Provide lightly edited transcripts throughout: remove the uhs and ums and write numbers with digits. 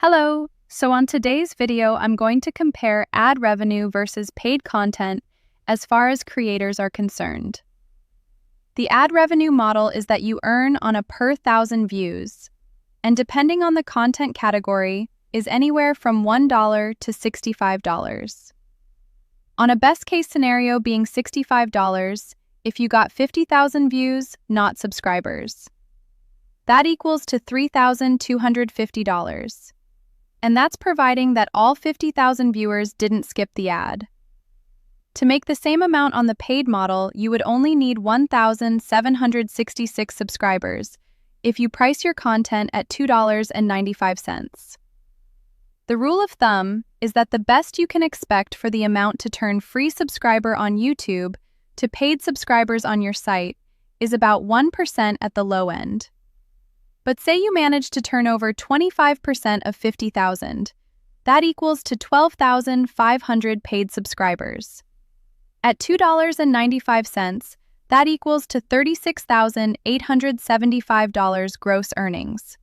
Hello! So on today's video, I'm going to compare ad revenue versus paid content as far as creators are concerned. The ad revenue model is that you earn on a per 1,000 views, and depending on the content category, is anywhere from $1 to $65. On a best case scenario being $65 if you got 50,000 views, not subscribers. That equals to $3,250. And that's providing that all 50,000 viewers didn't skip the ad. To make the same amount on the paid model, you would only need 1,766 subscribers if you price your content at $2.95. The rule of thumb is that the best you can expect for the amount to turn free subscriber on YouTube to paid subscribers on your site is about 1% at the low end. But say you manage to turn over 25% of 50,000. That equals to 12,500 paid subscribers. At $2.95, that equals to $36,875 gross earnings.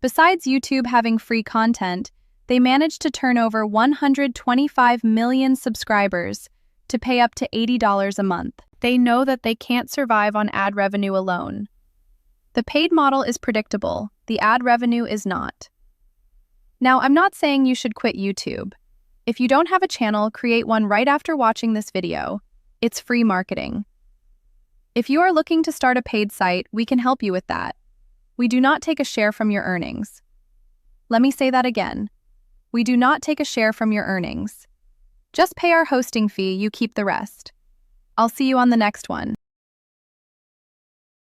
Besides YouTube having free content, they managed to turn over 125 million subscribers to pay up to $80 a month. They know that they can't survive on ad revenue alone. The paid model is predictable, the ad revenue is not. Now, I'm not saying you should quit YouTube. If you don't have a channel, create one right after watching this video. It's free marketing. If you are looking to start a paid site, we can help you with that. We do not take a share from your earnings. Let me say that again. We do not take a share from your earnings. Just pay our hosting fee, you keep the rest. I'll see you on the next one.